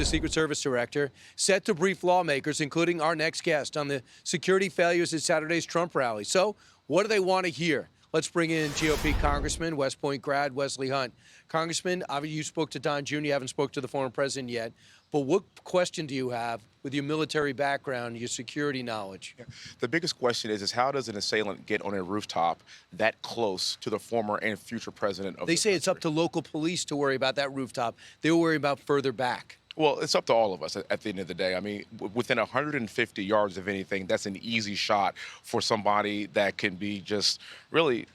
the Secret Service director, set to brief lawmakers, including our next guest, on the security failures at Saturday's Trump rally. So what do they want to hear? Let's bring in GOP Congressman, West Point grad, Wesley Hunt. Congressman, obviously you spoke to Don Jr., you haven't spoke to the former president yet, but what question do you have with your military background, your security knowledge? Yeah. The biggest question is how does an assailant get on a rooftop that close to the former and future president of They the say country? it's up to local police to worry about that rooftop. They'll worry about further back. Well, it's up to all of us at the end of the day. I mean, within 150 yards of anything, that's an easy shot for somebody that can be just really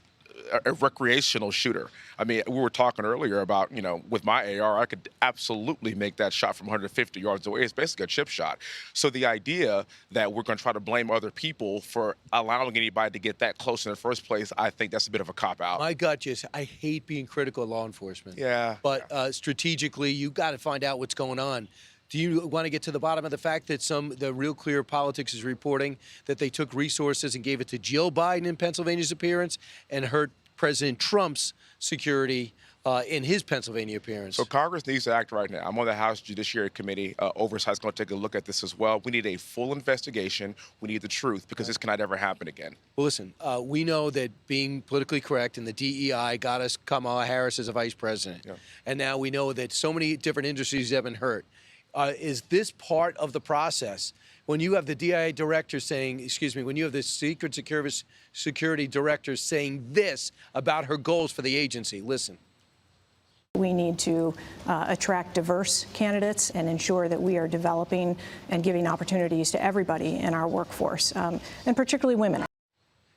a recreational shooter. I mean, we were talking earlier about, with my AR, I could absolutely make that shot from 150 yards away. It's basically a chip shot. So the idea that we're going to try to blame other people for allowing anybody to get that close in the first place, I think that's a bit of a cop-out. My gut just, I hate being critical of law enforcement. Yeah. But strategically, you got to find out what's going on. Do you want to get to the bottom of the fact that the Real Clear Politics is reporting that they took resources and gave it to Jill Biden in Pennsylvania's appearance and hurt President Trump's security in his Pennsylvania appearance? So Congress needs to act right now. I'm on the House Judiciary Committee. Oversight is going to take a look at this as well. We need a full investigation. We need the truth because this cannot ever happen again. Well, listen, we know that being politically correct and the DEI got us Kamala Harris as a vice president. Yeah. And now we know that so many different industries have been hurt. Is this part of the process? When you have the DIA director saying, when you have the Secret Security director saying this about her goals for the agency, listen. We need to attract diverse candidates and ensure that we are developing and giving opportunities to everybody in our workforce, and particularly women.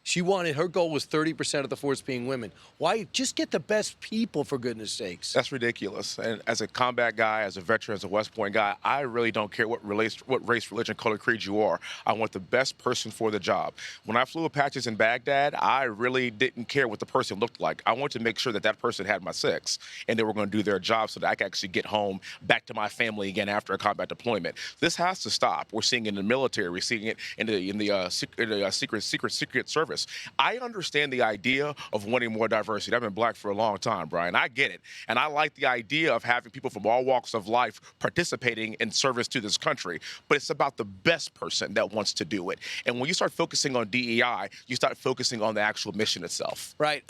Her goal was 30% of the force being women. Why? Just get the best people, for goodness sakes. That's ridiculous. And as a combat guy, as a veteran, as a West Point guy, I really don't care what race, religion, color, creed you are. I want the best person for the job. When I flew Apaches in Baghdad, I really didn't care what the person looked like. I wanted to make sure that person had my six and they were going to do their job so that I could actually get home back to my family again after a combat deployment. This has to stop. We're seeing it in the military. We're seeing it in the Secret Service. I understand the idea of wanting more diversity. I've been black for a long time, Brian. I get it. And I like the idea of having people from all walks of life participating in service to this country. But it's about the best person that wants to do it. And when you start focusing on DEI, you start focusing on the actual mission itself. Right.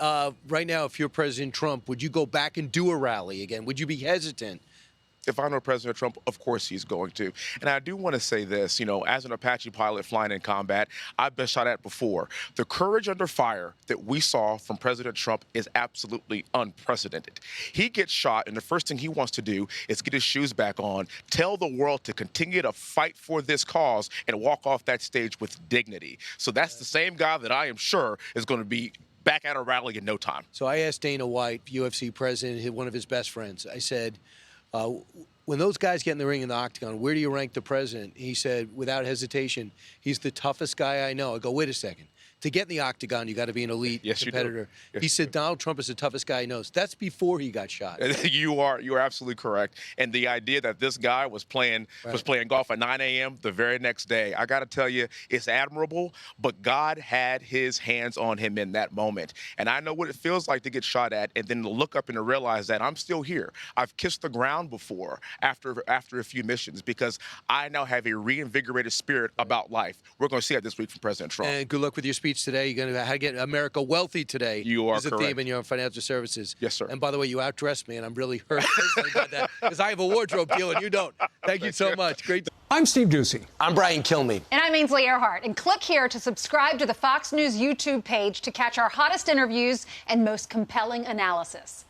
Right now, if you're President Trump, would you go back and do a rally again? Would you be hesitant? If I know President Trump, of course he's going to. And I do want to say this, as an Apache pilot flying in combat, I've been shot at before. The courage under fire that we saw from President Trump is absolutely unprecedented. He gets shot, and the first thing he wants to do is get his shoes back on, tell the world to continue to fight for this cause, and walk off that stage with dignity. So that's the same guy that I am sure is going to be back at a rally in no time. So I asked Dana White, UFC president, one of his best friends, I said, when those guys get in the ring in the octagon, where do you rank the president? He said, without hesitation, he's the toughest guy I know. I go, wait a second. To get in the octagon, you got to be an elite competitor. Yes, he said Donald Trump is the toughest guy he knows. That's before he got shot. You are absolutely correct. And the idea that this guy was playing golf at 9 a.m. the very next day, I got to tell you, it's admirable. But God had his hands on him in that moment. And I know what it feels like to get shot at and then to look up and to realize that I'm still here. I've kissed the ground before after a few missions because I now have a reinvigorated spirit about life. We're going to see that this week from President Trump. And good luck with your speech today. You're going to how to get America wealthy today. You are correct. Is a theme in your financial services. Yes, sir. And by the way, you outdressed me, and I'm really hurt about that because I have a wardrobe deal and you don't. Thank you so much. Great. I'm Steve Ducey. I'm Brian Kilmeade. And I'm Ainsley Earhart. And click here to subscribe to the Fox News YouTube page to catch our hottest interviews and most compelling analysis.